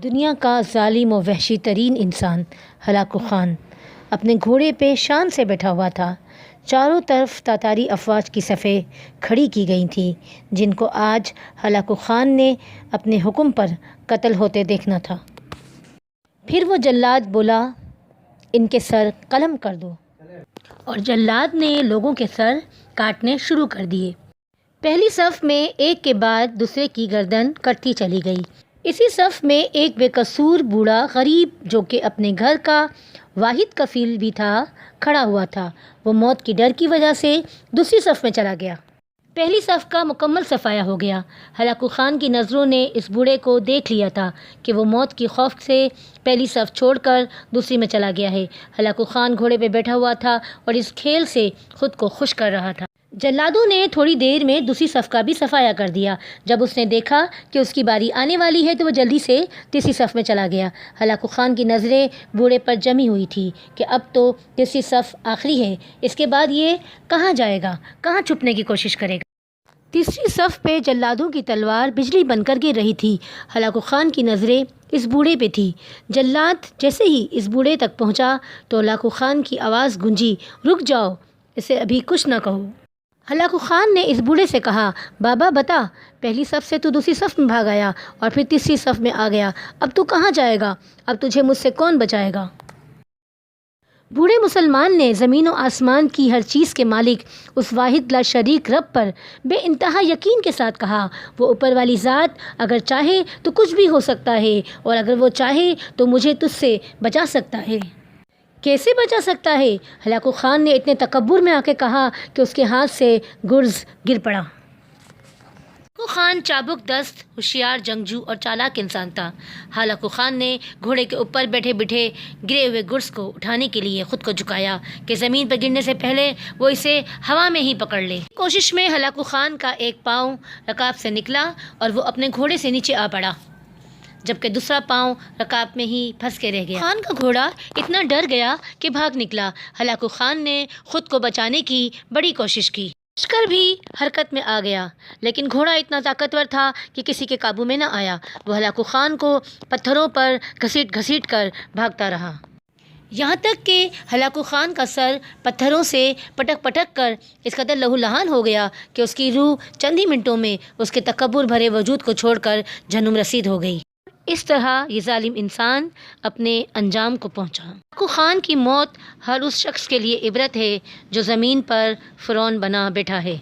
دنیا کا ظالم و وحشی ترین انسان ہلاکو خان اپنے گھوڑے پہ شان سے بیٹھا ہوا تھا۔ چاروں طرف تاتاری افواج کی صفیں کھڑی کی گئی تھیں جن کو آج ہلاکو خان نے اپنے حکم پر قتل ہوتے دیکھنا تھا۔ پھر وہ جلاد بولا، ان کے سر قلم کر دو، اور جلاد نے لوگوں کے سر کاٹنے شروع کر دیے۔ پہلی صف میں ایک کے بعد دوسرے کی گردن کٹتی چلی گئی۔ اسی صف میں ایک بے قصور بوڑھا غریب جو کہ اپنے گھر کا واحد کفیل بھی تھا کھڑا ہوا تھا۔ وہ موت کی ڈر کی وجہ سے دوسری صف میں چلا گیا۔ پہلی صف کا مکمل صفایا ہو گیا۔ ہلاکو خان کی نظروں نے اس بوڑھے کو دیکھ لیا تھا کہ وہ موت کی خوف سے پہلی صف چھوڑ کر دوسری میں چلا گیا ہے۔ ہلاکو خان گھوڑے پہ بیٹھا ہوا تھا اور اس کھیل سے خود کو خوش کر رہا تھا۔ جلادوں نے تھوڑی دیر میں دوسری صف کا بھی صفایا کر دیا۔ جب اس نے دیکھا کہ اس کی باری آنے والی ہے تو وہ جلدی سے تیسری صف میں چلا گیا۔ ہلاکو خان کی نظریں بوڑھے پر جمی ہوئی تھی کہ اب تو تیسری صف آخری ہے، اس کے بعد یہ کہاں جائے گا، کہاں چھپنے کی کوشش کرے گا۔ تیسری صف پہ جلادوں کی تلوار بجلی بن کر گر رہی تھی۔ ہلاکو خان کی نظریں اس بوڑھے پہ تھی۔ جلاد جیسے ہی اس بوڑھے تک پہنچا تو ہلاکو خان کی آواز گونجی، رک جاؤ، اسے ابھی کچھ نہ کہو۔ ہلاکو خان نے اس بوڑھے سے کہا، بابا بتا، پہلی صف سے تو دوسری صف میں بھاگ آیا اور پھر تیسری صف میں آ گیا، اب تو کہاں جائے گا؟ اب تجھے مجھ سے کون بچائے گا؟ بوڑھے مسلمان نے زمین و آسمان کی ہر چیز کے مالک اس واحد لا شریک رب پر بے انتہا یقین کے ساتھ کہا، وہ اوپر والی ذات اگر چاہے تو کچھ بھی ہو سکتا ہے، اور اگر وہ چاہے تو مجھے تجھ سے بچا سکتا ہے۔ کیسے بچا سکتا ہے؟ ہلاکو خان نے اتنے تکبر میں آ کے کہا کہ اس کے ہاتھ سے گرز گر پڑا۔ ہلاکو خان چابک دست، ہوشیار جنگجو اور چالاک انسان تھا۔ ہلاکو خان نے گھوڑے کے اوپر بیٹھے بیٹھے گرے ہوئے گرز کو اٹھانے کے لیے خود کو جھکایا کہ زمین پر گرنے سے پہلے وہ اسے ہوا میں ہی پکڑ لے۔ کوشش میں ہلاکو خان کا ایک پاؤں رکاب سے نکلا اور وہ اپنے گھوڑے سے نیچے آ پڑا، جبکہ دوسرا پاؤں رکاب میں ہی پھنس کے رہ گیا۔ خان کا گھوڑا اتنا ڈر گیا کہ بھاگ نکلا۔ ہلاکو خان نے خود کو بچانے کی بڑی کوشش کی۔ لشکر بھی حرکت میں آ گیا، لیکن گھوڑا اتنا طاقتور تھا کہ کسی کے قابو میں نہ آیا۔ وہ ہلاکو خان کو پتھروں پر گھسیٹ گھسیٹ کر بھاگتا رہا، یہاں تک کہ ہلاکو خان کا سر پتھروں سے پٹک پٹک کر اس قدر لہولہان ہو گیا کہ اس کی روح چند ہی منٹوں میں اس کے تکبر بھرے وجود کو چھوڑ کر جہنم رسید ہو گئی۔ اس طرح یہ ظالم انسان اپنے انجام کو پہنچا۔ ہلاکو خان کی موت ہر اس شخص کے لیے عبرت ہے جو زمین پر فرعون بنا بیٹھا ہے۔